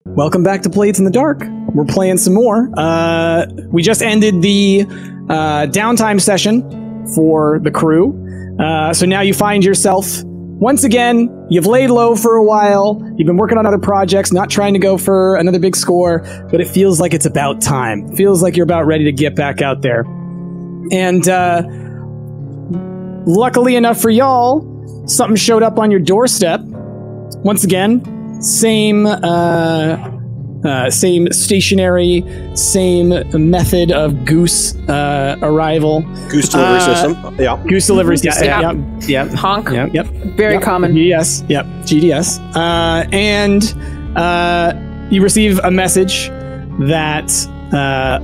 Welcome back to Blades in the Dark. We're playing some more. We just ended the downtime session for the crew. So now you find yourself, once again, you've laid low for a while. You've been working on other projects, not trying to go for another big score, but it feels like it's about time. It feels like you're about ready to get back out there. And luckily enough for y'all, something showed up on your doorstep. Once again, same stationary, same method of goose arrival. Goose delivery system. Yeah. Goose delivery system. Yep. Honk. Yep. Very common. GDS. Yep. GDS. And you receive a message that,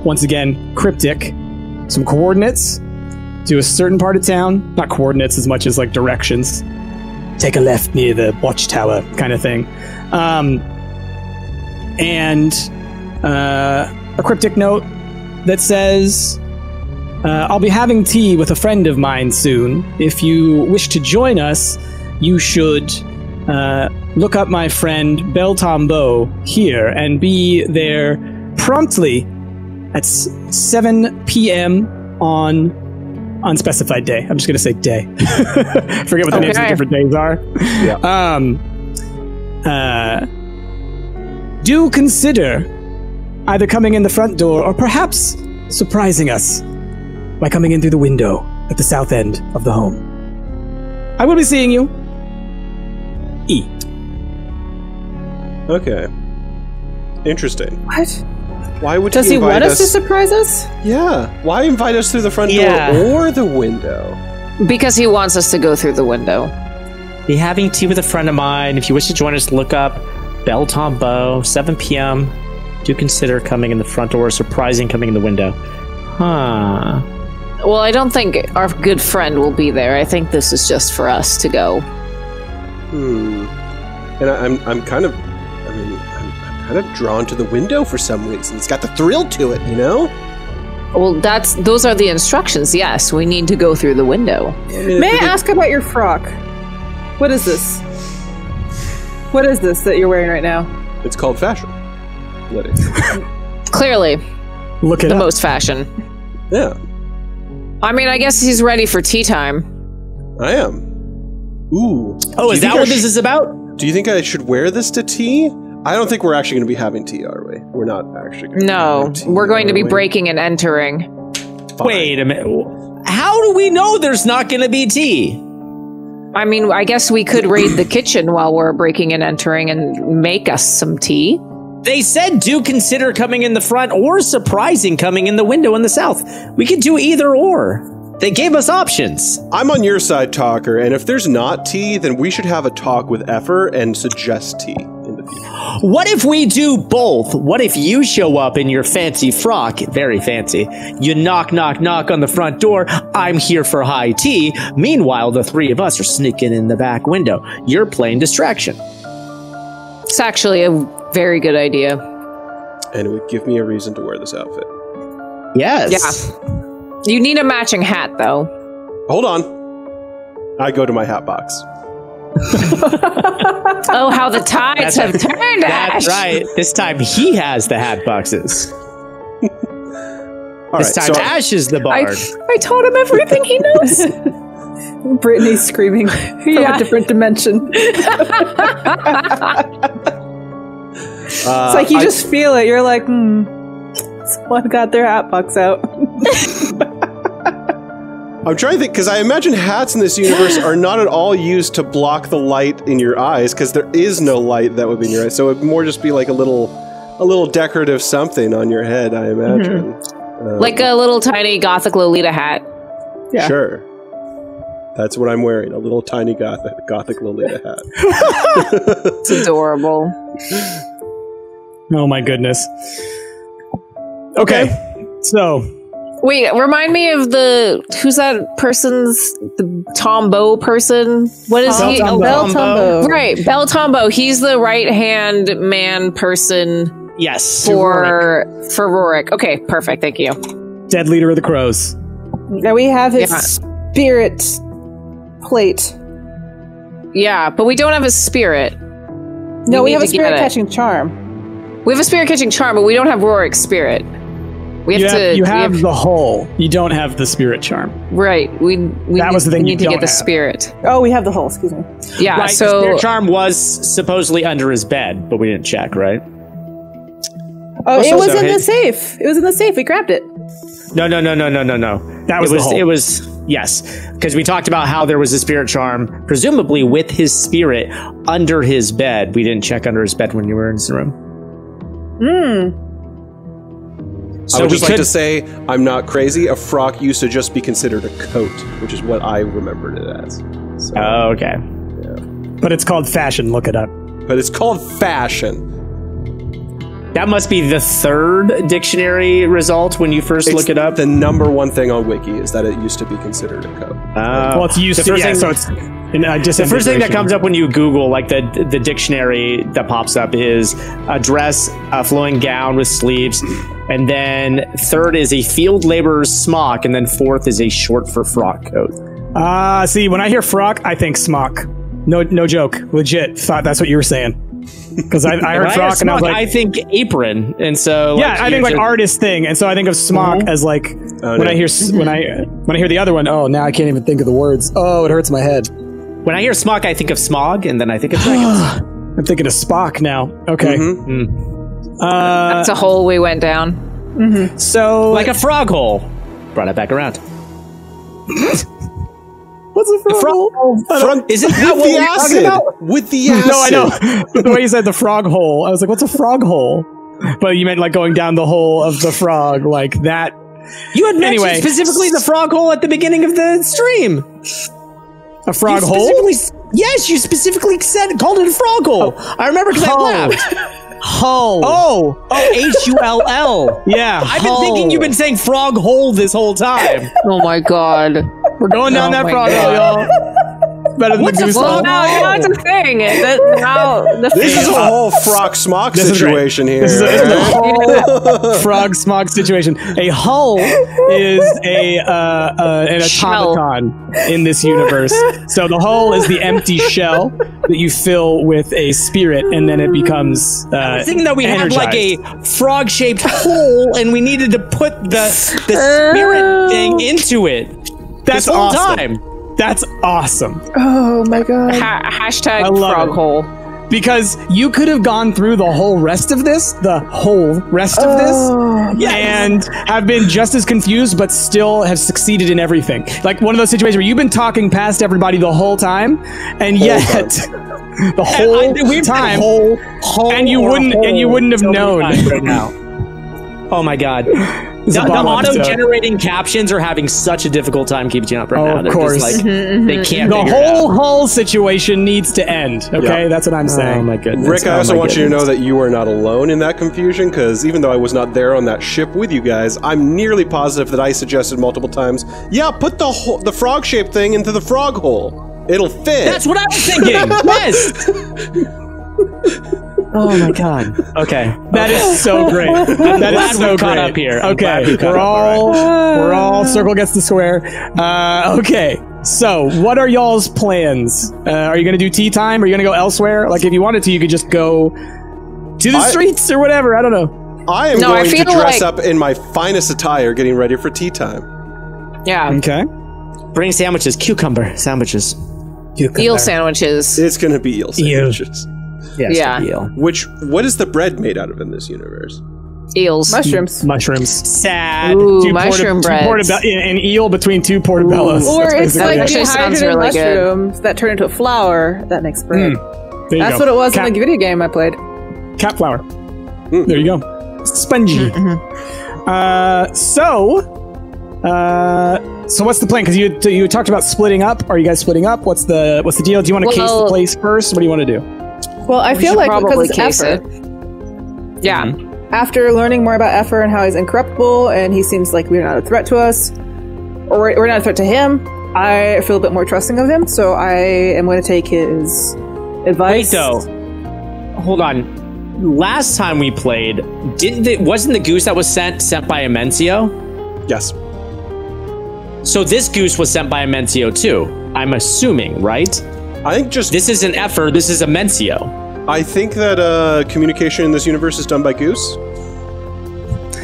once again, cryptic. Some coordinates to a certain part of town. Not coordinates as much as like directions. Take a left near the watchtower kind of thing. And a cryptic note that says, I'll be having tea with a friend of mine soon. If you wish to join us, you should look up my friend Belle Tombeau here and be there promptly at 7 p.m. on unspecified day. I'm just going to say day. Forget what the names of the different days are. Yeah. Do consider either coming in the front door or perhaps surprising us by coming in through the window at the south end of the home. I will be seeing you. E. Okay. Interesting. What? Why would Does he want us to surprise us? Yeah. Why invite us through the front door or the window? Because he wants us to go through the window. Be having tea with a friend of mine. If you wish to join us, look up Belle Tombeau, 7 p.m. Do consider coming in the front door, surprising coming in the window. Huh. Well, I don't think our good friend will be there. I think this is just for us to go. And I'm kind of, I'm kind of drawn to the window for some reason. It's got the thrill to it, you know? Well, those are the instructions. Yes, we need to go through the window. May I ask about your frock? What is this? What is this that you're wearing right now? It's called fashion. Clearly. Look at the most fashion. Yeah. I mean, I guess he's ready for tea time. I am. Ooh. Oh, is that what this is about? Do you think I should wear this to tea? I don't think we're actually going to be having tea, are we? We're not actually going to be having tea, we're going to be breaking and entering. Fine. Wait a minute. How do we know there's not going to be tea? I mean, I guess we could raid the kitchen while we're breaking and entering and make us some tea. They said do consider coming in the front or surprising coming in the window in the south. We could do either or. They gave us options. I'm on your side, Talker, and if there's not tea, then we should have a talk with Effer and suggest tea in the future. What if we do both? What if you show up in your fancy frock, very fancy, you knock on the front door, I'm here for high tea, meanwhile the three of us are sneaking in the back window. You're playing distraction. It's actually a very good idea. And it would give me a reason to wear this outfit. Yes. Yeah. You need a matching hat, though. Hold on. I go to my hat box. Oh, how the tides have turned, Ash! That's right. This time he has the hat boxes. This time Ash is the bard. I taught him everything he knows. Brittany screaming from a different dimension. It's like you just feel it. You're like, someone got their hat box out. I'm trying to think, because I imagine hats in this universe are not at all used to block the light in your eyes, because there is no light that would be in your eyes. So it would more just be like a little decorative something on your head, I imagine. Like a little tiny gothic Lolita hat. Yeah. Sure. That's what I'm wearing, a little tiny gothic Lolita hat. It's adorable. Oh my goodness. Okay. So... Wait, remind me of who's that person's, the Tombeau person? What is he? Belle Tombeau. Right, Belle Tombeau. He's the right-hand man person. Yes. For Rorik. Okay, perfect. Thank you. Dead leader of the crows. Now we have his spirit plate. Yeah, but we don't have his spirit. No, we have a spirit catching charm. We have a spirit catching charm, but we don't have Rorik's spirit. We have You have the hull. You don't have the spirit charm. Right. We was the thing you need to don't get the have. spirit. Oh, we have the hull. Excuse me. Yeah. Right, the So spirit charm was supposedly under his bed, but we didn't check, right? Oh, it was so in the his- safe. It was in the safe. We grabbed it. No. That was the hull. It was yes, because we talked about how there was a spirit charm, presumably with his spirit under his bed. We didn't check under his bed when you were in the room. I would just like to say, I'm not crazy. A frock used to just be considered a coat, which is what I remembered it as. So, Oh, okay. But it's called fashion. Look it up. but it's called fashion. That must be the third dictionary result when you first look it up. The number one thing on Wiki is that it used to be considered a coat. Well, it's used the to. first Yeah, thing- so it's The first thing that comes up when you Google, like the dictionary that pops up, is a dress, a flowing gown with sleeves, and then third is a field laborer's smock, and then fourth is a short for frock coat. See, when I hear frock, I think smock. No joke. Legit. Thought that's what you were saying. Because I heard When frock and I was smock, like, I think apron, and so yeah, I think like just- artist thing, and so I think of smock as like Oh, when no. I hear when I hear the other one. Oh, now I can't even think of the words. Oh, it hurts my head. When I hear smock, I think of smog, and then I think of dragons. I'm thinking of Spock now. Okay. that's a hole we went down. So Like a frog hole. Brought it back around. what's a frog? Front, Isn't that with what the we're talking acid. about? With the acid. No, I know. But the way you said the frog hole, I was like, what's a frog hole? But you meant like going down the hole of the frog, like that. You had mentioned Anyway. specifically the frog hole at the beginning of the stream. A frog You hole? specifically- Yes, you specifically called it a frog hole. I remember because I laughed. Hull. Oh, Hull. Yeah. I've been thinking you've been saying frog hole this whole time. Oh my god. We're going down Oh that my frog hole, God. y'all. Better than What's the a goose frog hole. hole? Now it's a thing. Now the This is a whole frock smock This is great. situation here. This is a right? whole frog smog situation. A hull is an Shell. automaton in this universe. So the hull is the empty shell that you fill with a spirit, and then it becomes I think that we had like a energized. frog-shaped hole, and we needed to put the spirit thing into it. That's this whole awesome. time. That's awesome. Oh my god. hashtag I love frog it. hole. Because you could have gone through the whole rest of this, and have been just as confused, but still have succeeded in everything. Like one of those situations where you've been talking past everybody the whole time, and yet the whole time, and you wouldn't have known. Right now. Oh my god. It's a The bomb episode. auto-generating captions are having such a difficult time keeping up right Oh, now. of They're course. just like, they can't The figure it whole out. hull situation needs to end. Okay, Yeah. that's what I'm saying. Oh my goodness. Rick, I Oh also my want you to goodness. know that you are not alone in that confusion, because even though I was not there on that ship with you guys, I'm nearly positive that I suggested multiple times, yeah, put the frog-shaped thing into the frog hole. It'll fit. That's what I was thinking. Yes. Oh my god. Okay. That is so great. That glad is so we caught great. up here. I'm Okay, glad we caught we're up, all we're all circle gets the square. Okay, so what are y'all's plans? Are you gonna do tea time? Are you gonna go elsewhere? Like, if you wanted to, you could just go to the streets or whatever. I don't know. I am No, I going to feel dress like- up in my finest attire, getting ready for tea time. Yeah. Okay. Bring sandwiches, cucumber sandwiches. Eel sandwiches. It's going to be eel sandwiches. Yes, Yeah. eel. What is the bread made out of in this universe? Eels. Mushrooms. Mushrooms. Sad. Ooh, Two mushroom porta- bread. an eel between two portobellos. Or That's it's basically like it. Actually sounds dehydrated really good. mushrooms that turn into a flour that makes bread. There you That's go. what it was Cat, in the video game I played. cat flour. There you go. Spongy. So what's the plan? Because you talked about splitting up. Are you guys splitting up? What's the deal? Do you want to case the Well- place first? What do you want to do? Well, I feel should like probably because case it's Effer, Yeah. after learning more about Effer and how he's incorruptible and he seems like we're not a threat to us, or we're not a threat to him, I feel a bit more trusting of him, so I am going to take his Wait advice. though. Hold on. Last time we played, wasn't the goose that was sent by Amencio? Yes. So this goose was sent by Amencio too. I'm assuming, right? I think just This isn't Effer, this is Amencio. I think that communication in this universe is done by Goose.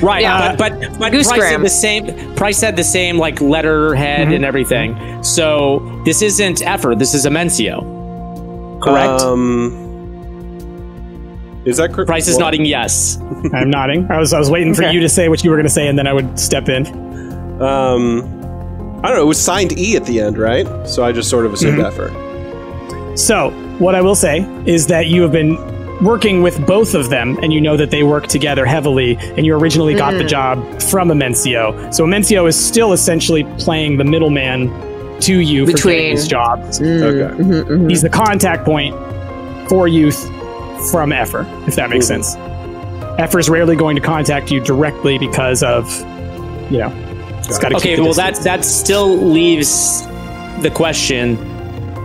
Right, Yeah. but Goose Price Gram. had the same. Price had the same like letterhead and everything. So this isn't Effer. This is Amencio. Correct. Is that correct? Price is nodding yes. I'm nodding. I was waiting for Okay. you to say what you were going to say, and then I would step in. I don't know. It was signed E at the end, right? So I just sort of assumed effort. So, what I will say is that you have been working with both of them, and you know that they work together heavily, and you originally got the job from Amencio. So Amencio is still essentially playing the middleman to you for getting Between- these jobs. Okay. He's the contact point for youth from Effer, if that makes sense. Effer is rarely going to contact you directly because of, you know, it's got to Okay, keep the well distance. that still leaves the question: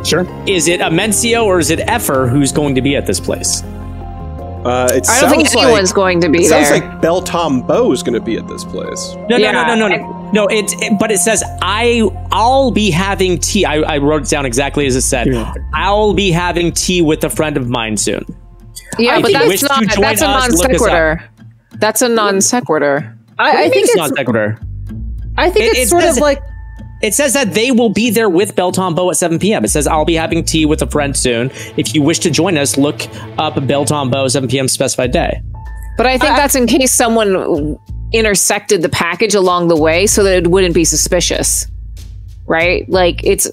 Sure. is it Amencio or is it Effer who's going to be at this place? It I don't sounds think anyone's going to be It sounds there. like Bel Tombeau is going to be at this place. No, Yeah, no. But it says I'll be having tea. I wrote it down exactly as it said. Yeah. I'll be having tea with a friend of mine soon. Yeah, but If you wish that's to not. join That's a us, non look us up. sequitur. That's a non sequitur. I think It's it's. not sequitur. I think it it's sort says- of like. It says that they will be there with Bel Tombeau at 7 p.m. It says, I'll be having tea with a friend soon. If you wish to join us, look up Bel Tombeau 7 p.m. specified day. But I think that's in case someone intersected the package along the way, so that it wouldn't be suspicious, right? Like it's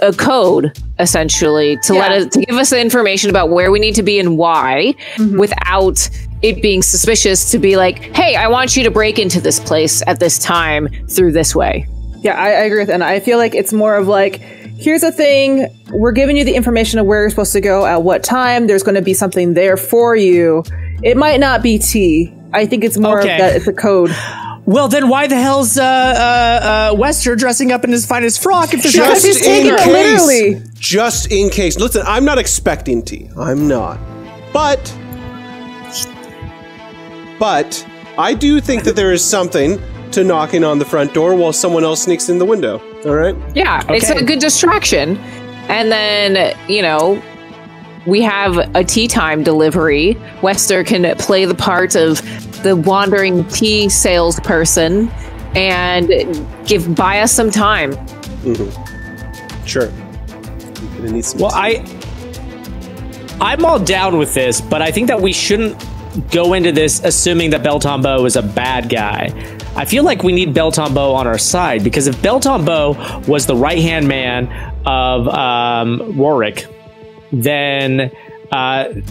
a code essentially to to give us the information about where we need to be and why, without it being suspicious. To be like, hey, I want you to break into this place at this time through this way. Yeah, I agree with that. And I feel like it's more of like, here's a thing. We're giving you the information of where you're supposed to go at what time. There's going to be something there for you. It might not be tea. I think it's more Okay. of that. It's a code. Well, then why the hell's Wester dressing up in his finest frock if there's not Just he's taking in it case. literally. Just in case. Listen, I'm not expecting tea. I'm not. But I do think that there is something to knocking on the front door while someone else sneaks in the window. All right? Yeah, it's Okay. a good distraction. And then, we have a tea time delivery. Wester can play the part of the wandering tea salesperson and buy us some time. Sure. You're gonna need some Well, tea. I'm all down with this, but I think that we shouldn't go into this assuming that Bel Tombeau is a bad guy. I feel like we need Bel Tombeau on our side, because if Bel Tombeau was the right-hand man of Rorik, then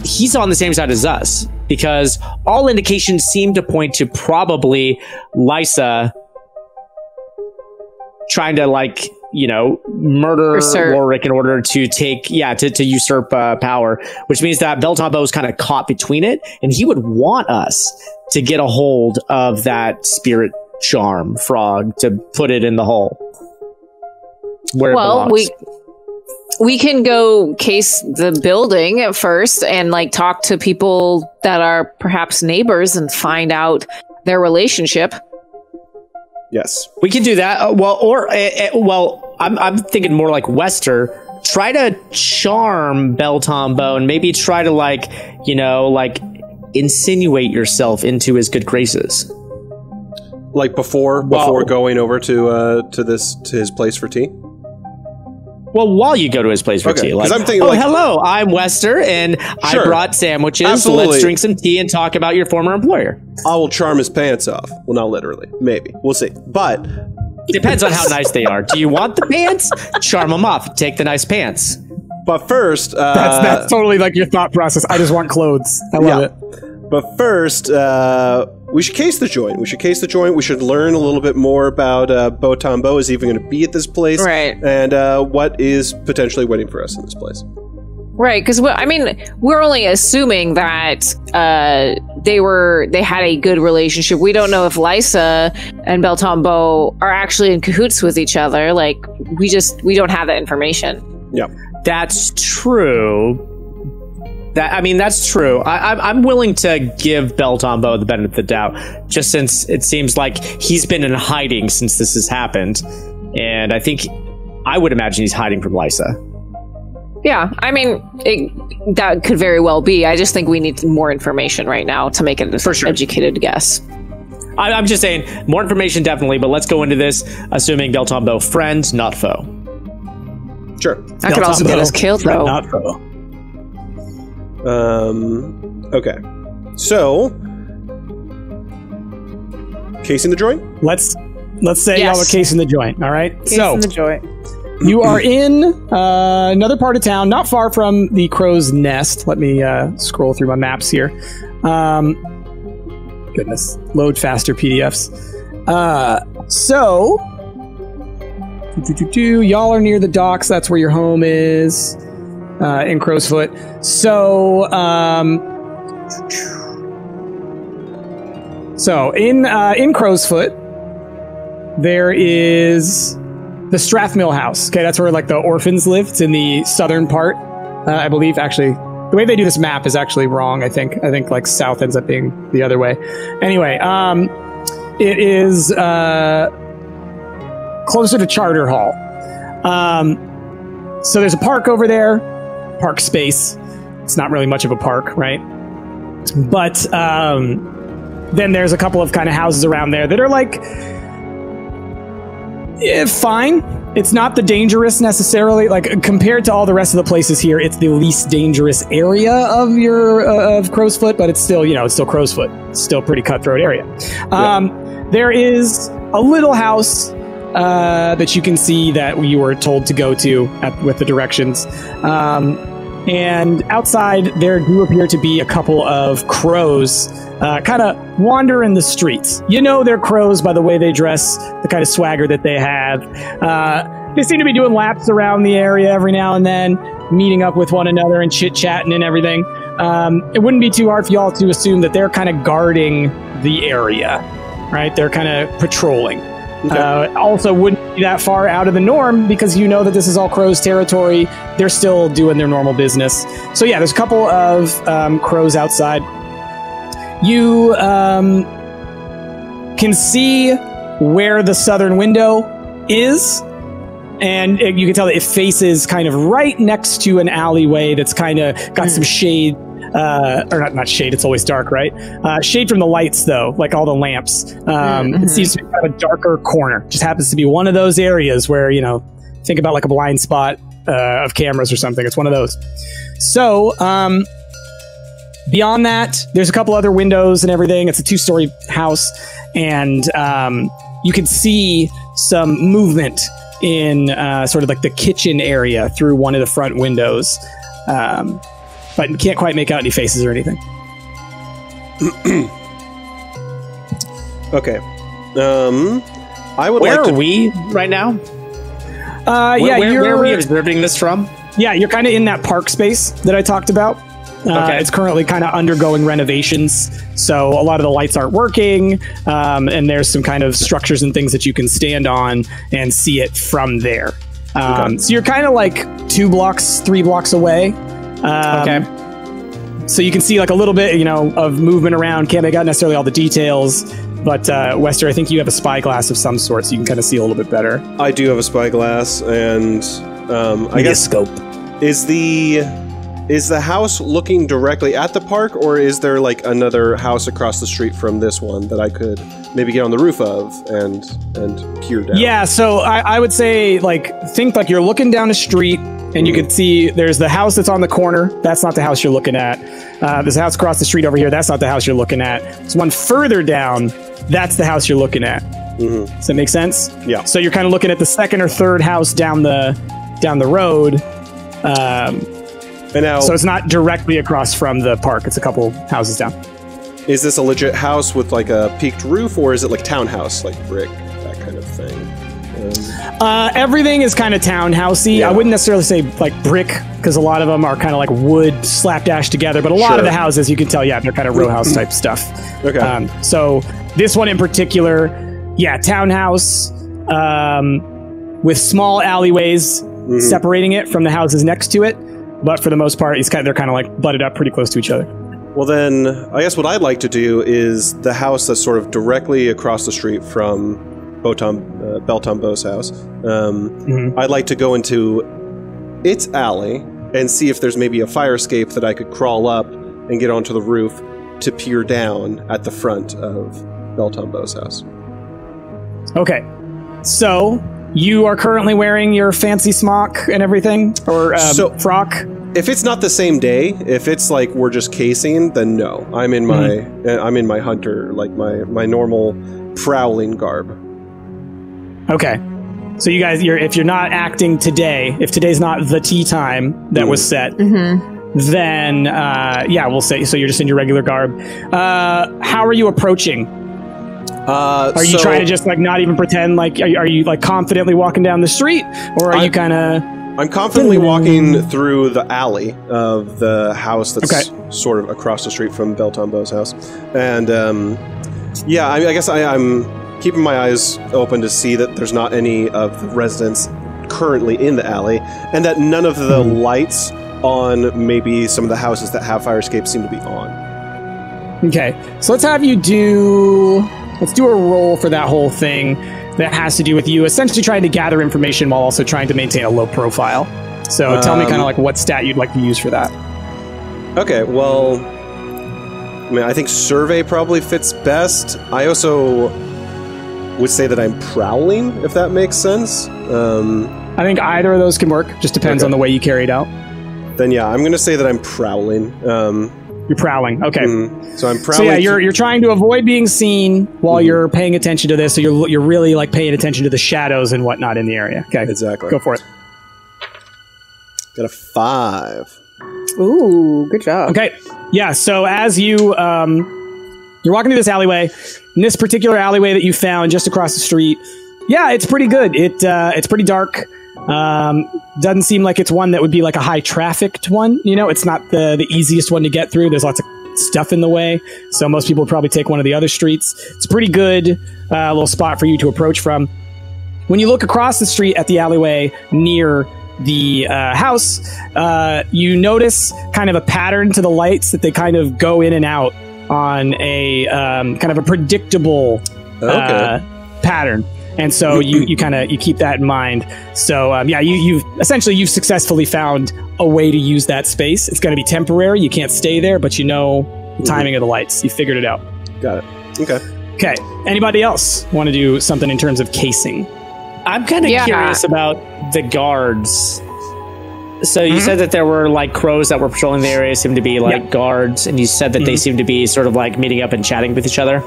he's on the same side as us, because all indications seem to point to probably Lysa trying to, like, murder Usurp. Rorik in order to take, to usurp power, which means that Bel Tombeau is kind of caught between it, and he would want us to get a hold of that spirit charm frog to put it in the hole. Where it Well, belongs. we can go case the building at first and like talk to people that are perhaps neighbors and find out their relationship. Yes. We can do that. I'm thinking more like Wester. Try to charm Bel Tombeau and maybe try to insinuate yourself into his good graces. Like before going over to his place for tea. Well, while you go to his place for Okay, tea, like, 'cause I'm thinking, like- hello, I'm Wester, and Sure. I brought sandwiches. Absolutely. Let's drink some tea and talk about your former employer. I will charm his pants off. Well, not literally. Maybe. We'll see. But Depends on how nice they are. Do you want the pants? Charm them off. Take the nice pants. first, That's totally like your thought process. I just want clothes. I love it. But first, we should case the joint. We should learn a little bit more about Beau Tombeau is even going to be at this place. Right. And what is potentially waiting for us in this place. Right, because we're only assuming that they had a good relationship. We don't know if Lysa and Bel Tombeau are actually in cahoots with each other. Like we don't have that information. Yeah. That's true. That's true. I'm willing to give Bel Tombeau the benefit of the doubt, just since it seems like he's been in hiding since this has happened, and I would imagine he's hiding from Lysa. Yeah, I mean, that could very well be. I just think we need more information right now to make an educated guess. I'm just saying, more information definitely, but let's go into this assuming Bel Tombeau friend, not foe. Sure. That could also get us killed, though. Not foe. Okay. So, casing the joint? Let's say y'all are casing the joint, all right? Casing the joint. You are in another part of town, not far from the Crow's Nest. Let me scroll through my maps here. Goodness, load faster PDFs. Y'all are near the docks. That's where your home is, in Crow's Foot. So in Crow's Foot, there is the Strathmill House. Okay, that's where like the orphans live. It's in the southern part, I believe. Actually, the way they do this map is actually wrong. I think like south ends up being the other way. Anyway, it is closer to Charter Hall. So there's a park over there, park space. It's not really much of a park, right? But then there's a couple of kind of houses around there that are like fine. It's not the dangerous necessarily. Like compared to all the rest of the places here, it's the least dangerous area of of Crow's Foot, but it's still, it's still Crow's Foot. It's still a pretty cutthroat area. There is a little house that you can see that you were told to go to with the directions. And outside, there do appear to be a couple of crows kind of wandering the streets. You know they're crows by the way they dress, the kind of swagger that they have. They seem to be doing laps around the area every now and then, meeting up with one another and chit-chatting and everything. It wouldn't be too hard for y'all to assume that they're kind of guarding the area, right? They're kind of patrolling. Okay. Also wouldn't be that far out of the norm because you know that this is all crows territory. They're still doing their normal business. So yeah, there's a couple of crows outside. You can see where the southern window is, and you can tell that it faces kind of right next to an alleyway that's kind of got some shade. Or not shade, it's always dark, right? Shade from the lights, though, like all the lamps. It seems to be kind of a darker corner. Just happens to be one of those areas where, think about like a blind spot of cameras or something. It's one of those. So, beyond that, there's a couple other windows and everything. It's a 2-story house, and you can see some movement in sort of like the kitchen area through one of the front windows. But you can't quite make out any faces or anything. Okay. I would Where like to... are we right now? Where are we observing this from? Yeah, you're kind of in that park space that I talked about. Okay. It's currently kind of undergoing renovations, so a lot of the lights aren't working, and there's some kind of structures and things that you can stand on and see it from there. So you're kind of like 3 blocks away. So you can see like a little bit, of movement around. Can't make out necessarily all the details, but Wester, I think you have a spyglass of some sort, so you can kind of see a little bit better. I do have a spyglass, and I guess scope. Is the house looking directly at the park, or is there like another house across the street from this one that I could maybe get on the roof of and peer down? Yeah, so I would say think like you're looking down a street. And you can see there's the house that's on the corner. That's not the house you're looking at. There's a house across the street over here. That's not the house you're looking at. There's one further down. That's the house you're looking at. Does that make sense? Yeah. So you're kind of looking at the second or third house down the road. And now, so it's not directly across from the park. It's a couple houses down. Is this a legit house with like a peaked roof, or is it like townhouse, like brick, that kind of thing? Everything is kind of townhousey. Yeah. I wouldn't necessarily say like brick, because a lot of them are kind of like wood slapdash together, but a lot of the houses, you can tell, they're kind of row house type stuff. Okay. So this one in particular, townhouse, with small alleyways separating it from the houses next to it. But for the most part, they're kind of like butted up pretty close to each other. Well, then I guess what I'd like to do is the house that's sort of directly across the street from Bel Tombeau's house. I'd like to go into its alley and see if there's maybe a fire escape that I could crawl up and get onto the roof to peer down at the front of Beltombo's house. Okay. So, you are currently wearing your fancy smock and everything? Or frock? If it's not the same day, if it's like we're just casing, then no. I'm in my hunter, like my normal prowling garb. Okay. So you guys, if you're not acting today, if today's not the tea time that was set, then we'll say, so you're just in your regular garb. How are you approaching? Are you trying to just like not even pretend like, are you like confidently walking down the street, or are you kind of... I'm confidently walking through the alley of the house that's sort of across the street from Beltombo's house. And, I guess I'm keeping my eyes open to see that there's not any of the residents currently in the alley, and that none of the lights on maybe some of the houses that have fire escapes seem to be on. Okay, so let's have you let's do a roll for that whole thing. That has to do with you essentially trying to gather information while also trying to maintain a low profile. So tell me kind of like what stat you'd like to use for that. Okay, well, I mean, I think survey probably fits best. I also would say that I'm prowling, if that makes sense. I think either of those can work. Just depends on the way you carry it out. Then yeah, I'm going to say that I'm prowling. You're prowling. Okay. So I'm prowling. So yeah, you're trying to avoid being seen while you're paying attention to this. So you're really like paying attention to the shadows and whatnot in the area. Okay. Exactly. Go for it. Got a 5. Ooh, good job. Okay. Yeah. So as you're walking through this alleyway, in this particular alleyway that you found just across the street, yeah, it's pretty good. It's pretty dark. Doesn't seem like it's one that would be like a high trafficked one. You know, it's not the easiest one to get through. There's lots of stuff in the way. So most people would probably take one of the other streets. It's a pretty good little spot for you to approach from. When you look across the street at the alleyway near the house, you notice kind of a pattern to the lights that they kind of go in and out on a kind of a predictable pattern. And so you keep that in mind. So you've successfully found a way to use that space. It's going to be temporary. You can't stay there, but you know the timing of the lights. You figured it out. Got it. Okay. Anybody else want to do something in terms of casing? I'm kind of curious about the guards. So you said that there were like crows that were patrolling the area, seemed to be like guards, and you said that they seem to be sort of like meeting up and chatting with each other.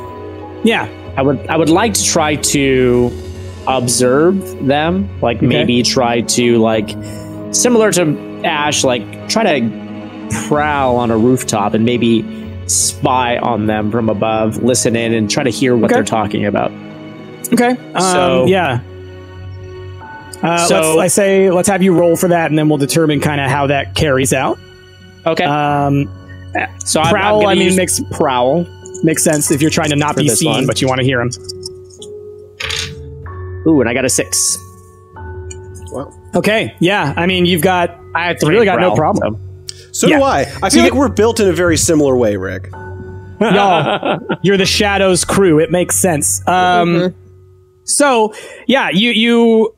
Yeah. I would like to try to observe them, like maybe try to like, similar to Ash, like try to prowl on a rooftop and maybe spy on them from above, listen in and try to hear what they're talking about. Okay. Let's have you roll for that, and then we'll determine kind of how that carries out. Okay. So prowl, makes prowl. Makes sense if you're trying to not be seen, but you want to hear them. Ooh, and I got a 6. Wow. Okay, yeah. I mean, you really got no problem. So do I. I feel like we're built in a very similar way, Rick. Y'all, you're the Shadows crew. It makes sense. So, yeah, you're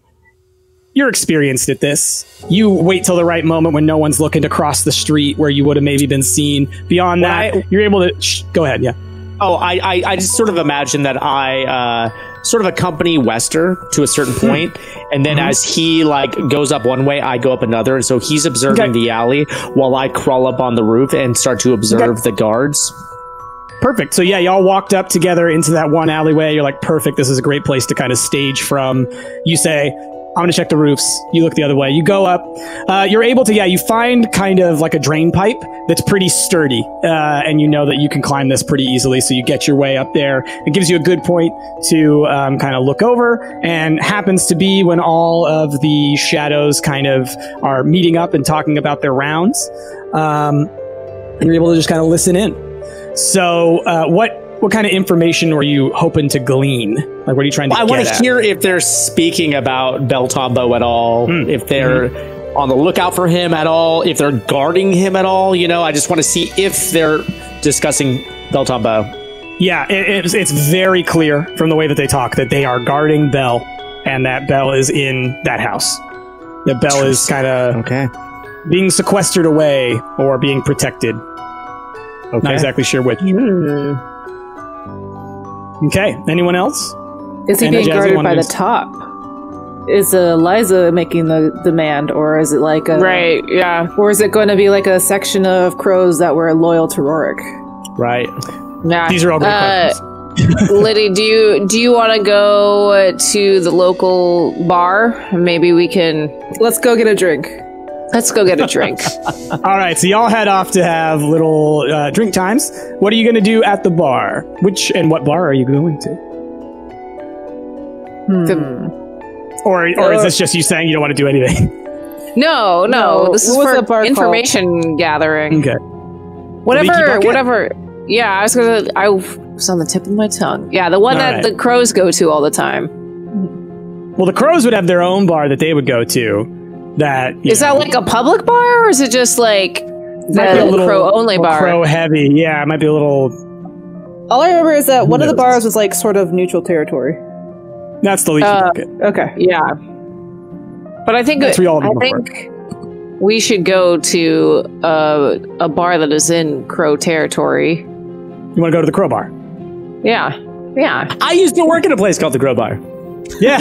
experienced at this. You wait till the right moment when no one's looking to cross the street where you would have maybe been seen. Beyond that, you're able to... go ahead, yeah. Oh, I just sort of imagine that I sort of accompany Wester to a certain point, and then as he like goes up one way, I go up another, and so he's observing the alley while I crawl up on the roof and start to observe the guards. Perfect. So yeah, y'all walked up together into that one alleyway. You're like, perfect. This is a great place to kind of stage from. You say, I'm going to check the roofs. You look the other way. You go up. You're able to, you find kind of like a drain pipe that's pretty sturdy. And you know that you can climb this pretty easily. So you get your way up there. It gives you a good point to kind of look over, and happens to be when all of the shadows kind of are meeting up and talking about their rounds. And you're able to just kind of listen in. So what kind of information were you hoping to glean? Like, what are you trying to get at? I want to hear if they're speaking about Beltombo at all, if they're on the lookout for him at all, if they're guarding him at all. You know, I just want to see if they're discussing Beltombo. Yeah, it's very clear from the way that they talk that they are guarding Bell, and that Bell is in that house. That Bell is kind of... Okay. being sequestered away or being protected. Okay. Not exactly sure which. Okay, anyone else? Is he I know being Jazzy guarded by wanted the to- top? Is Liza making the demand, or is it like a Right, yeah. or is it going to be like a section of crows that were loyal to Rorik? Right. Yeah. These are all great questions. Liddy, do you want to go to the local bar? Maybe we can. Let's go get a drink. Let's go get a drink. All right, so y'all head off to have little drink times. What are you going to do at the bar? What bar are you going to? Or is this just you saying you don't want to do anything? No. No, This is what's for that bar information gathering. Okay. Leaky Whatever. Bucket? Yeah, I was on the tip of my tongue. Yeah, the one All that right. the crows go to all the time. Well, the crows would have their own bar that they would go to. That Is that like a public bar, or is it just like the crow only bar? Crow heavy. Yeah, it might be a little. All I remember is that one of the knows? bars was like sort of neutral territory. That's the leaky bucket. Okay. Yeah, but I think That's what y'all have I been think we should go to a bar that is in crow territory. You want to go to the crow bar? Yeah. I used to work in a place called the Crow Bar. Yeah.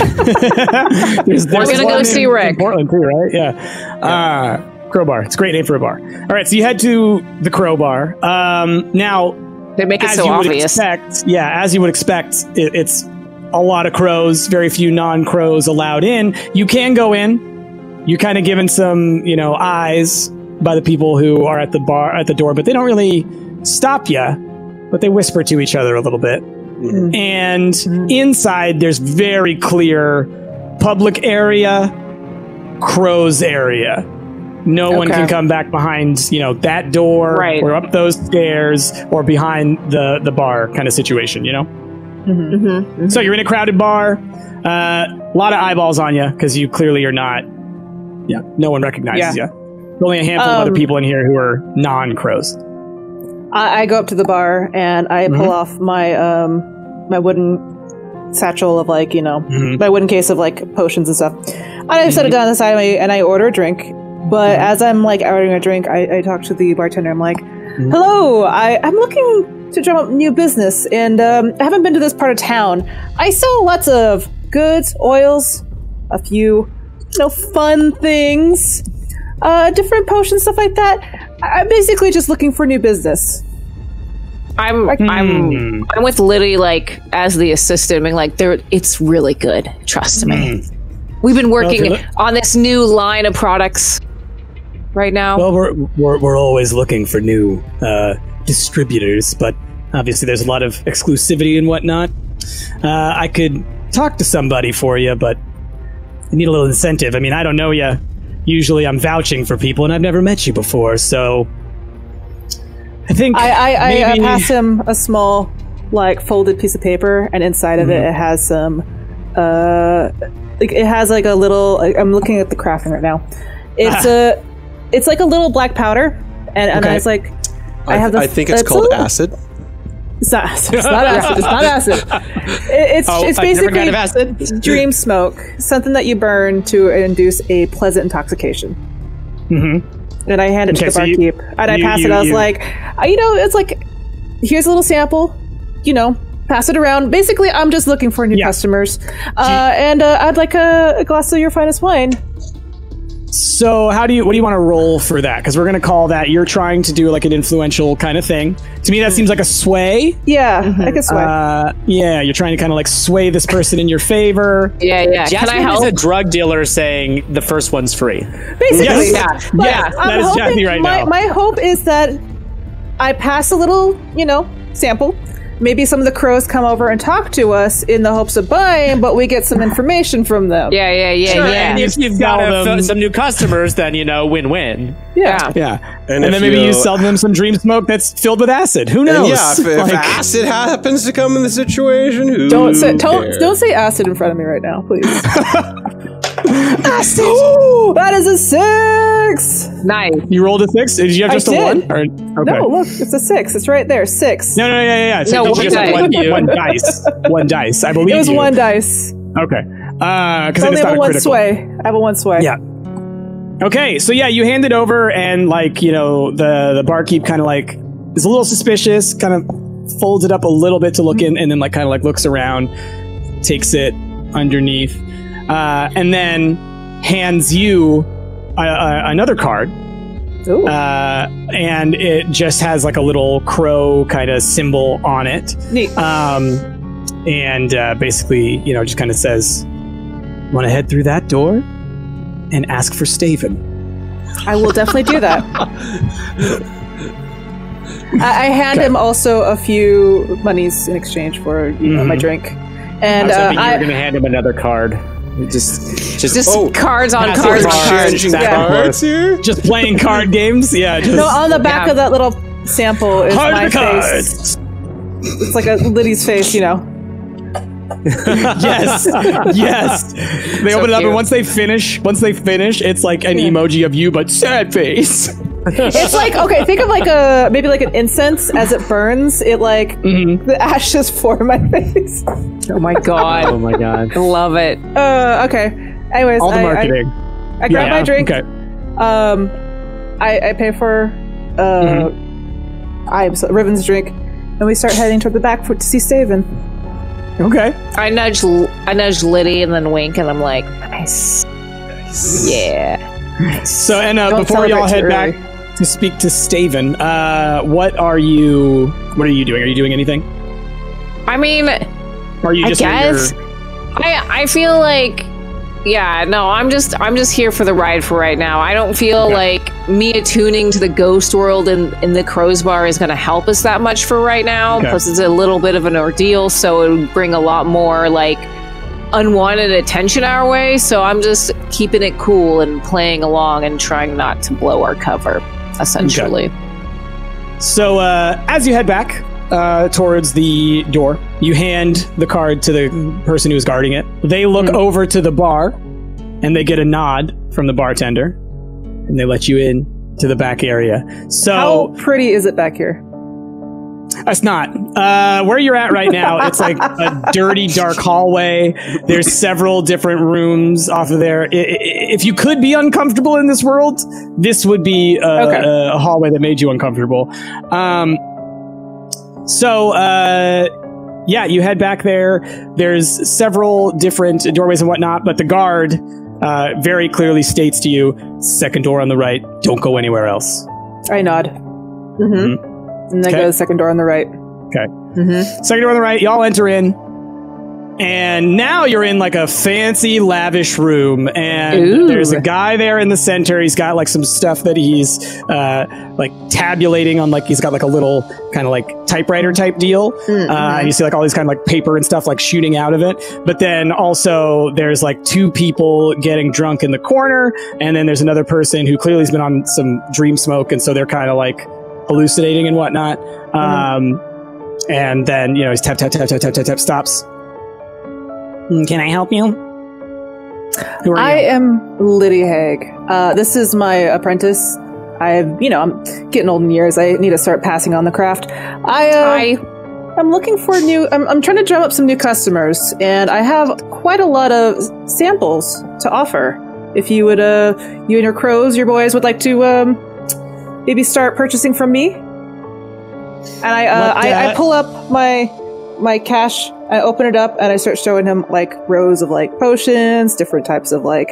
We're gonna go see Rick. In Portland too, right? Yeah. Crow bar. It's a great name for a bar. All right, so you head to the crow bar. Now, They make it as so you would obvious. expect, as you would expect, it's a lot of crows, very few non-crows allowed in. You can go in. You're kind of given some, eyes by the people who are at the bar, at the door, but they don't really stop you, but they whisper to each other a little bit. And inside, there's very clear public area, crows area. No one can come back behind, that door, Right. or up those stairs, or behind the bar kind of situation, So you're in a crowded bar, a lot of eyeballs on you because you clearly are not. Yeah, no one recognizes you. There's only a handful of other people in here who are non-crows. I go up to the bar and I pull off my my wooden satchel of my wooden case of potions and stuff. And I set it down on the side of me and I order a drink. But as I'm ordering a drink, I talk to the bartender. I'm like, "Hello, I'm looking to drum up new business, and I haven't been to this part of town. I sell lots of goods, oils, a few, fun things, different potions, stuff like that. I'm basically just looking for new business." I'm with Liddy as the assistant, being it's really good. Trust me. We've been working on this new line of products right now. Well, we're always looking for new distributors, but obviously there's a lot of exclusivity and whatnot. I could talk to somebody for you, but I need a little incentive. I mean, I don't know you. Usually I'm vouching for people, and I've never met you before, so I think I pass him a small, folded piece of paper, and inside of it has some, it has a little. I'm looking at the crafting right now. It's like a little black powder, and I was like, I think it's called acid. It's not acid. It's not acid. It's not acid. It's a basically different kind of acid? dream smoke, something that you burn to induce a pleasant intoxication. And I hand it to the so barkeep, and I pass it. I was like, it's like, here's a little sample, pass it around. Basically, I'm just looking for new customers, and I'd like a glass of your finest wine. So what do you want to roll for that? Because we're going to call that, you're trying to do an influential kind of thing. To me, that seems like a sway. Yeah, I guess so. You're trying to kind of sway this person in your favor. Yeah. Can I Jasmine help? is a drug dealer saying the first one's free. Basically, Yes. But Yeah, I'm that is hoping- Jackie right now. My hope is that I pass a little, sample. Maybe some of the crows come over and talk to us in the hopes of buying, but we get some information from them. Yeah. And if you've got some new customers, then, win-win. Yeah. Yeah. And And if then maybe you- you sell them some dream smoke that's filled with acid. Who knows? And yeah, if acid happens to come in the situation, who Don't say acid in front of me right now, please. Acid. Ooh, that is a 6. Nice. You rolled a 6? Did you have I just a did. 1? Or, okay. No, look, it's a 6. It's right there. 6. No, yeah. So No, you just have one one dice. One dice. I believe It was you. 1 dice. Okay. Because I I only just have thought a 1 critical. sway. I have a 1 sway. Yeah. Okay, so yeah, you hand it over, and like, you know, the barkeep kind of like is a little suspicious, kind of folds it up a little bit to look in, and then like kind of like looks around, takes it underneath, and then hands you another card. Ooh. And it just has like a little crow kind of symbol on it. Neat. And basically, you know, just kind of says, "Want to head through that door and ask for Staven." I will definitely do that. I hand him also a few monies in exchange for my drink, and I was hoping you were going to hand him another card. Just cards on passive cards. Exchanging cards here? Just playing card games. Yeah. Just no, on the back of that little sample is hard my cards. face. It's like a Liddy's face, you know. Yes. Yes. They open it up, cute. and once they finish, it's like an emoji of you, but sad face. It's like, okay, think of like maybe like an incense as it burns. It like the ashes form my face. Oh my god. Oh my god. I love it. Okay. Anyways, All the marketing. I grab my drink. Okay. I pay for Riven's drink, and we start heading toward the back to see Staven. Okay. I nudge Liddy and then wink, and I'm like, nice. Yeah. So, and Don't before y'all celebrate head too back to speak to Staven, what are you doing? Are you doing anything? I mean, Or are you I just guess I feel like, yeah, no, I'm just here for the ride for right now. I don't feel like me attuning to the ghost world in the Crow's Bar is going to help us that much for right now. Okay. Plus, it's a little bit of an ordeal, so it would bring a lot more like unwanted attention our way. So I'm just keeping it cool and playing along and trying not to blow our cover, essentially. So as you head back towards the door, you hand the card to the person who's guarding it. They look over to the bar, and they get a nod from the bartender, and they let you in to the back area. So How pretty is it back here? it's not. Where you're at right now, it's like a dirty, dark hallway. There's several different rooms off of there. If you could be uncomfortable in this world, this would be a hallway that made you uncomfortable. Yeah, you head back there. There's several different doorways and whatnot, but the guard very clearly states to you, second door on the right, don't go anywhere else. I nod. And then go to the second door on the right. Okay. Second door on the right, y'all enter in. And now you're in like a fancy, lavish room, and there's a guy there in the center. He's got like some stuff that he's like tabulating on, like he's got like a little kind of like typewriter type deal. And you see like all these kind of like paper and stuff like shooting out of it. But then also there's like two people getting drunk in the corner, and then there's another person who clearly has been on some dream smoke, and so they're kind of like hallucinating and whatnot. And then, you know, he's tap, stops. Can I help you? Who are I you? am Liddy Haig. This is my apprentice. I'm getting old in years. I need to start passing on the craft. I'm looking for I'm trying to drum up some new customers, and I have quite a lot of samples to offer. If you would, you and your crows, your boys would like to, maybe start purchasing from me. And I pull up my cash. I open it up and I start showing him like rows of like potions, different types of like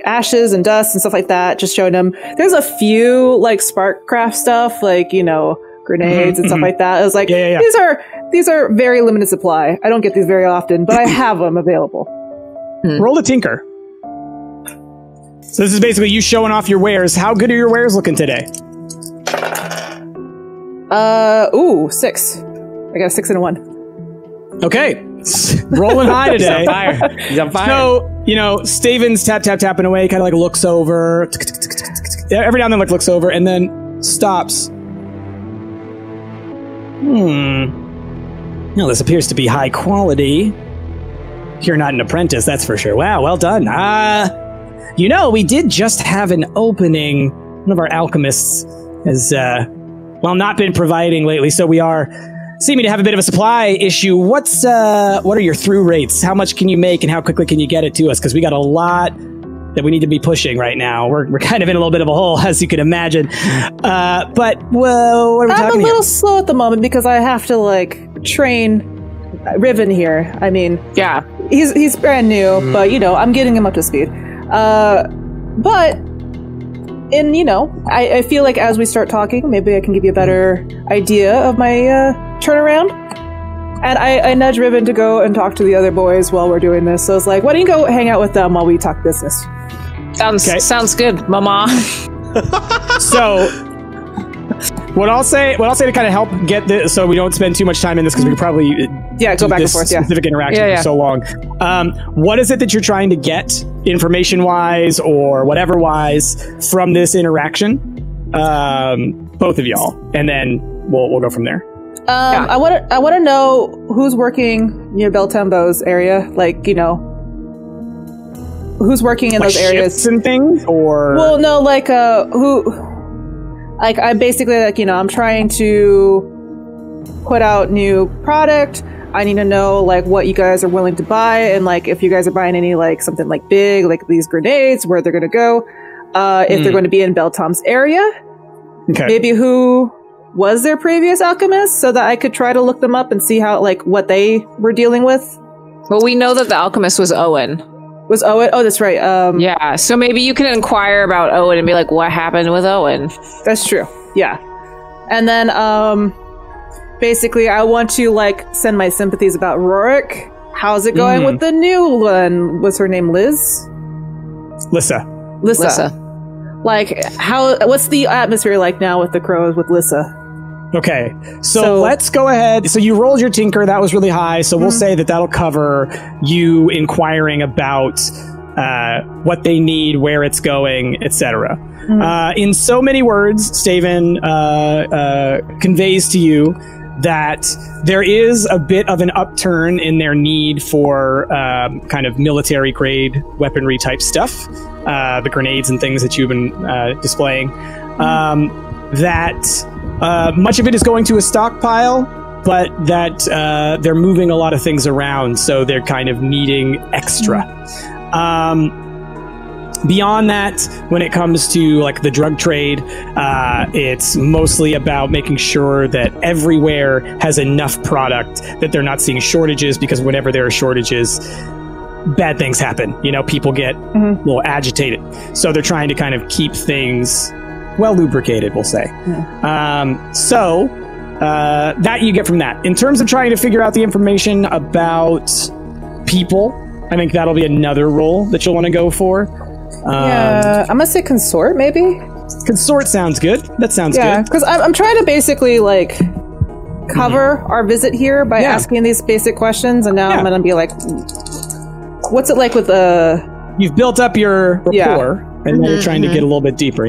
ashes and dust and stuff like that. Just showing him. There's a few like spark craft stuff, like, you know, grenades and stuff like that. I was like, these are very limited supply. I don't get these very often, but I have them available. Roll to tinker. So this is basically you showing off your wares. How good are your wares looking today? 6. I got a 6 and a 1. Okay. Rolling high today. He's on fire. So, you know, Staven's tapping away, kind of like looks over. Every now and then like looks over and then stops. Well, this appears to be high quality. You're not an apprentice, that's for sure. Wow, well done. You know, we did just have an opening. One of our alchemists has, not been providing lately, so we are seeming to have a bit of a supply issue. What are your through rates? How much can you make and how quickly can you get it to us? Because we got a lot that we need to be pushing right now. We're kind of in a little bit of a hole, as you can imagine. But well, what are we I'm talking a little here? slow at the moment because I have to like train Riven here. I mean, Yeah. he's brand new, but you know, I'm getting him up to speed. But in I feel like as we start talking, maybe I can give you a better idea of my turnaround. And I nudge Riven to go and talk to the other boys while we're doing this. So it's like, why don't you go hang out with them while we talk business? Sounds good, Mama. So, what I'll say to kind of help get this, so we don't spend too much time in this, because we could probably Yeah, go do back and this forth. Yeah. specific interaction Yeah. for so long. What is it that you're trying to get, information-wise or whatever-wise, from this interaction? Both of y'all, and then we'll go from there. I want to know who's working near Beltembo's area. Like, who's working in Like those areas. shifts and things, or Well, no, like who? Like, I'm basically like, I'm trying to put out new product. I need to know like what you guys are willing to buy, and like if you guys are buying any like something like big, like these grenades, where they're going to go. If they're going to be in Beltom's area, okay. maybe who was their previous alchemist, so that I could try to look them up and see how like what they were dealing with. Well, we know that the alchemist was Owen. Was Owen? Oh, that's right. Yeah, so maybe you can inquire about Owen and be like, what happened with Owen? That's true. Yeah. And then, basically, I want to, like, send my sympathies about Rorik. How's it going with the new one? Was her name Liz? Lissa. Lissa. Like, what's the atmosphere like now with the crows with Lissa? Okay, so let's go ahead. So you rolled your tinker, that was really high, so we'll say that that'll cover you inquiring about what they need, where it's going, etc. In so many words, Staven conveys to you that there is a bit of an upturn in their need for kind of military grade weaponry type stuff, the grenades and things that you've been displaying, that much of it is going to a stockpile, but that they're moving a lot of things around, so they're kind of needing extra. Beyond that, when it comes to like the drug trade, it's mostly about making sure that everywhere has enough product, that they're not seeing shortages, because whenever there are shortages, bad things happen. People get a little agitated. So they're trying to kind of keep things well lubricated, we'll say. So that you get from that. In terms of trying to figure out the information about people, I think that'll be another role that you'll want to go for. Yeah, I'm gonna say consort, maybe? Consort sounds good. That sounds good. Because I'm trying to basically, like, cover our visit here by asking these basic questions, and now I'm gonna be like, what's it like with You've built up your rapport, and now you're trying to get a little bit deeper,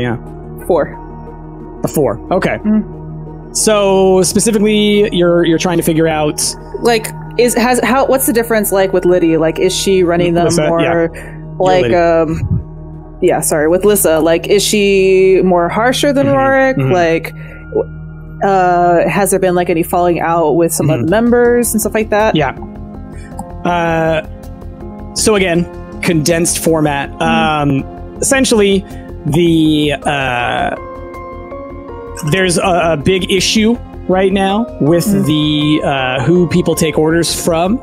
4? A 4. Okay. So specifically, you're trying to figure out, Like, what's the difference like with Liddy? Like, is she running them Lissa, more like with Lissa, like, is she more harsher than Rorik? Like, has there been like any falling out with some of the members and stuff like that? Yeah. So again, condensed format. Essentially, there's a big issue right now with the who people take orders from.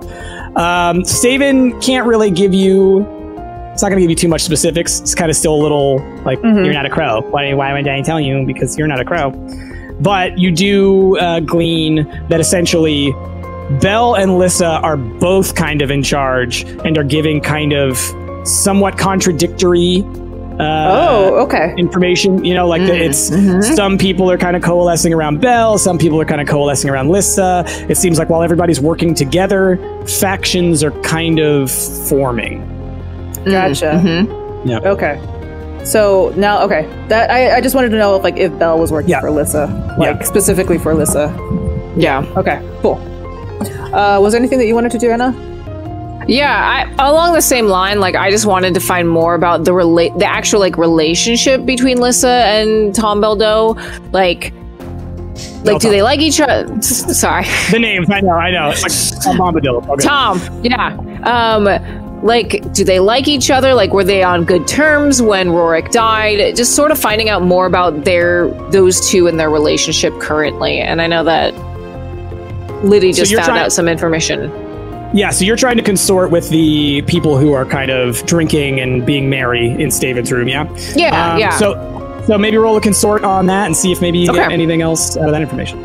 Staven can't really give you. It's not going to give you too much specifics. It's kind of still a little like, you're not a crow. Why would I tell you? Because you're not a crow. But you do glean that essentially Bell and Lissa are both kind of in charge and are giving kind of somewhat contradictory information. It's some people are kind of coalescing around Bell, some people are kind of coalescing around Lissa. It seems like while everybody's working together, factions are kind of forming. Gotcha. Yep. Okay. So now, that I just wanted to know if Bell was working for Lissa, specifically for Lissa. Yeah. Okay. Cool. Was there anything that you wanted to do, Anna? Yeah, along the same line, I just wanted to find more about the actual relationship between Lissa and Tom Beldo. Do they like each other? Sorry. The names, I know. It's like Tom Bombadil. Okay. Tom, yeah. do they like each other? Like, were they on good terms when Rorik died? Just sort of finding out more about those two and their relationship currently. And I know that Liddy just found out some information. Yeah, so you're trying to consort with the people who are kind of drinking and being merry in Staven's room, yeah? Yeah. So maybe roll a consort on that and see if maybe you get anything else out of that information.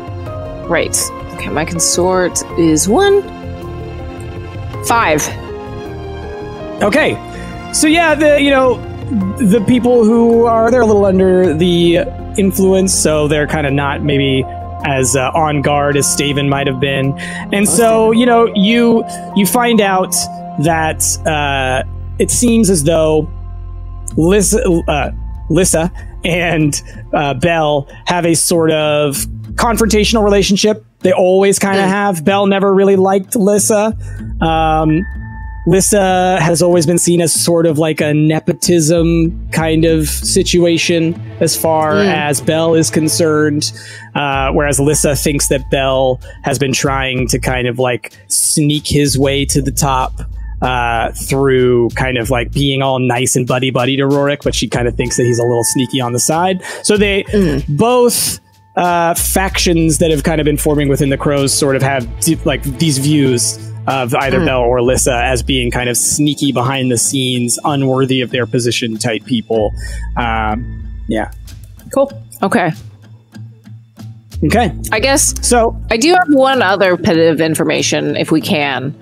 Right. Okay, my consort is 1. 5. Okay. So yeah, the people who they're a little under the influence, so they're kind of not maybe as on guard as Staven might have been. And so, you find out that it seems as though Lissa and Belle have a sort of confrontational relationship. They always kind of have. Belle never really liked Lissa. Lissa has always been seen as sort of like a nepotism kind of situation as far as Belle is concerned. Whereas Lissa thinks that Belle has been trying to kind of like sneak his way to the top through kind of like being all nice and buddy-buddy to Rorik, but she kind of thinks that he's a little sneaky on the side. So they both factions that have kind of been forming within the Crows sort of have like these views of either Belle or Lissa as being kind of sneaky behind the scenes, unworthy of their position type people. Yeah. Cool. Okay. I guess so. I do have one other bit of information, if we can.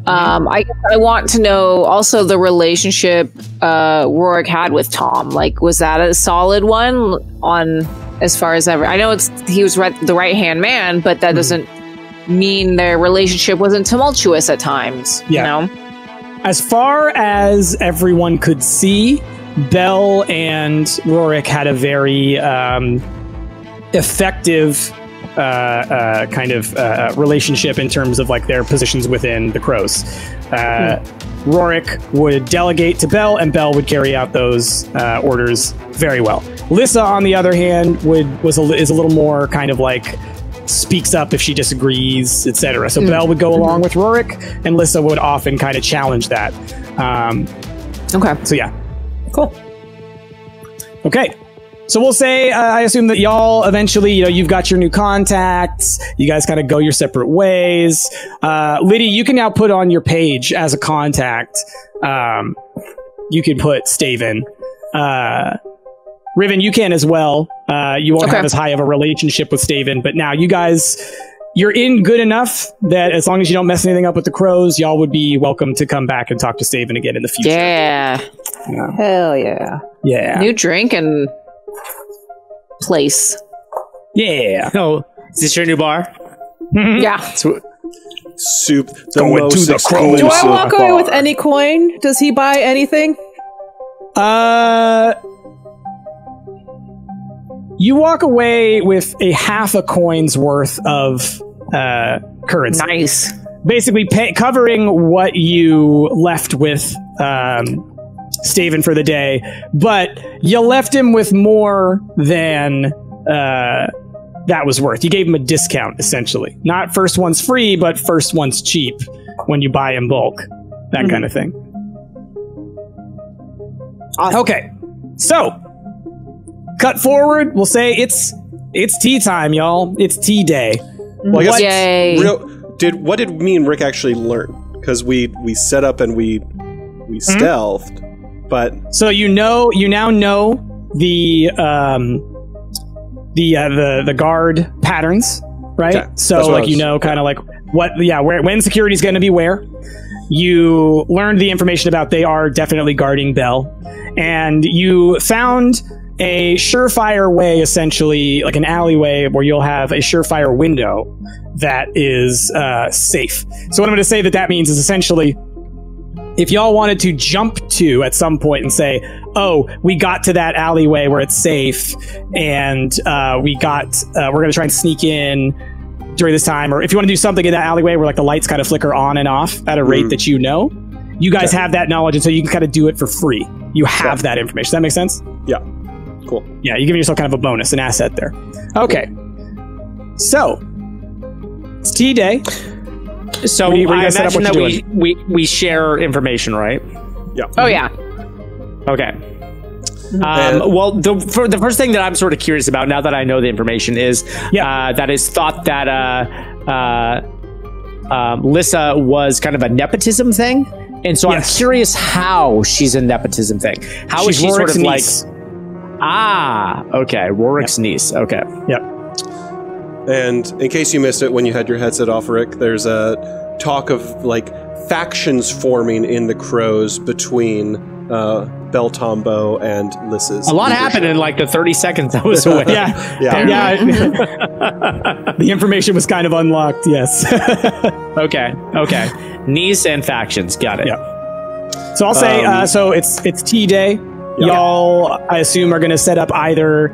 I want to know also the relationship Rorik had with Tom. Like, was that a solid one on as far as ever? I know he was the right hand man, but that doesn't mean their relationship wasn't tumultuous at times. Yeah. You know? As far as everyone could see, Belle and Rorik had a very effective kind of relationship in terms of like their positions within the Crows. Rorik would delegate to Belle, and Belle would carry out those orders very well. Lissa, on the other hand, is a little more kind of like speaks up if she disagrees, etc. So Belle would go along with Rorik, and Lissa would often kind of challenge that. Okay. So yeah. Cool. Okay. So we'll say, I assume that y'all eventually, you've got your new contacts. You guys kind of go your separate ways. Liddy, you can now put on your page as a contact. You can put Staven. Riven, you can as well. You won't have as high of a relationship with Staven, but now you guys, you're in good enough that as long as you don't mess anything up with the Crows, y'all would be welcome to come back and talk to Staven again in the future. Yeah. Hell yeah. Yeah. New drink and place. Yeah. Oh, is this your new bar? Yeah. Soup. Going to the Crows. Do I walk away with any coin? Does he buy anything? You walk away with a half a coin's worth of currency. Nice. Basically covering what you left with Staven for the day, but you left him with more than that was worth. You gave him a discount, essentially. Not first one's free, but first one's cheap when you buy in bulk. That kind of thing. Awesome. Okay, so cut forward. We'll say it's tea time, y'all. It's tea day. Well, I guess Yay. what did me and Rick actually learn? Because we set up and we stealthed, but so you now know the guard patterns, right? Okay. So like kind of like when security's going to be where. You learned the information about they are definitely guarding Belle, and you found a surefire way, essentially like an alleyway where you'll have a surefire window that is safe. So what I'm going to say that means is essentially, if y'all wanted to jump to at some point and say, oh, we got to that alleyway where it's safe, and we're going to try and sneak in during this time, or if you want to do something in that alleyway where like the lights kind of flicker on and off at a rate that you guys have that knowledge, and so you can kind of do it for free. You have that information. Does that make sense? Yeah. Cool. Yeah, you're giving yourself kind of a bonus, an asset there. Okay. So, it's tea day. So what are you I set up? imagine What that you we share information, right? Yeah. Oh yeah. Okay. Well, the first thing that I'm sort of curious about now that I know the information is that it's thought that Lissa was kind of a nepotism thing. And so I'm curious how she's a nepotism thing. How is she Rorik's sort of niece. like... okay. Rorik's niece. Okay. Yep. And in case you missed it when you had your headset off, Rick, there's a talk of like factions forming in the Crows between Beltombo and Lissa's. A lot happened in like the 30 seconds I was away. Yeah. The information was kind of unlocked. Yes. Okay. Niece and factions. Got it. Yeah. So I'll say, so it's tea day. Y'all, I assume, are going to set up either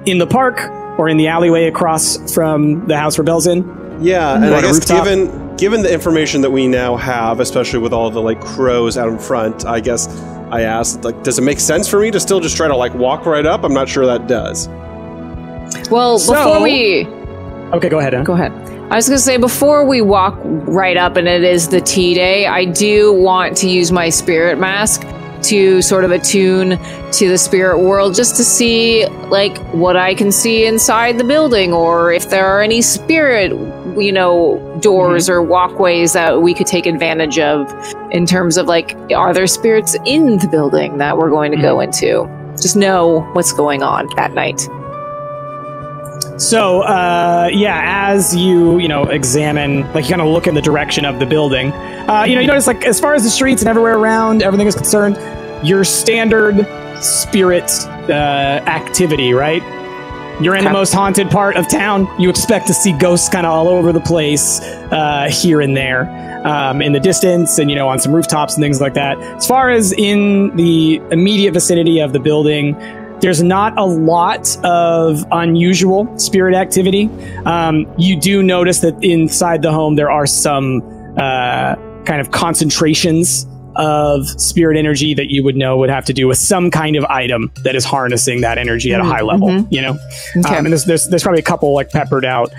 in the park or in the alleyway across from the house Rebel's in. Yeah, and I guess rooftop. given the information that we now have, especially with all the like crows out in front, I guess I asked, like, does it make sense for me to still just try to like walk right up? I'm not sure that does. Well, before we Okay, go ahead. go ahead. I was going to say, before we walk right up and it is the tea day, I do want to use my spirit mask to sort of attune to the spirit world just to see like what I can see inside the building, or if there are any spirit, doors or walkways that we could take advantage of in terms of like, are there spirits in the building that we're going to go into? Just know what's going on that night. So, as you examine, like you kind of look in the direction of the building, you notice like as far as the streets and everywhere around, everything is concerned, your standard spirit activity, right? You're in the most haunted part of town. You expect to see ghosts kind of all over the place, here and there, in the distance and, on some rooftops and things like that. As far as in the immediate vicinity of the building, there's not a lot of unusual spirit activity. You do notice that inside the home there are some kind of concentrations of spirit energy that you would know would have to do with some kind of item that is harnessing that energy at a high level. Okay. And there's probably a couple like peppered out.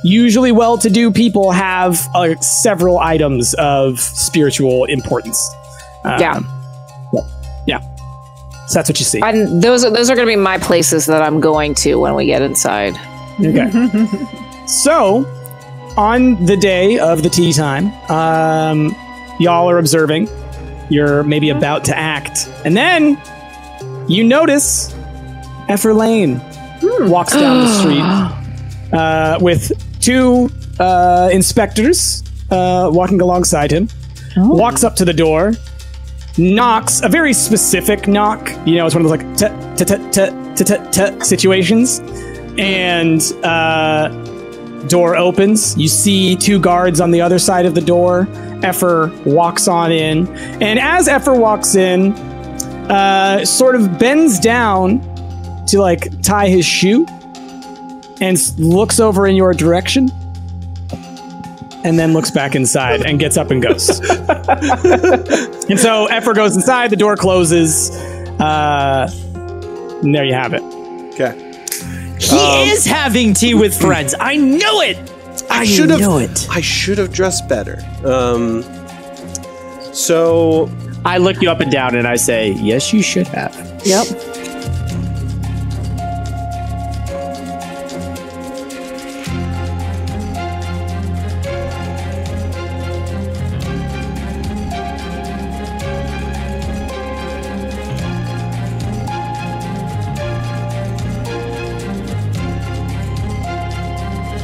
Usually well-to-do people have several items of spiritual importance. Yeah. So that's what you see. And those are going to be my places that I'm going to when we get inside. Okay. So, on the day of the tea time, y'all are observing. You're maybe about to act. And then you notice Effer Lane walks down the street with two inspectors walking alongside him. Walks up to the door. Knocks, a very specific knock. It's one of those like situations. And door opens. You see two guards on the other side of the door. Effer walks on in. And as Effer walks in, sort of bends down to like tie his shoe and looks over in your direction. And then looks back inside and gets up and goes. And so Effer goes inside, the door closes, and there you have it. Okay. He is having tea with friends. I know it. I know it. I should have dressed better. So I look you up and down and I say, yes, you should have. Yep.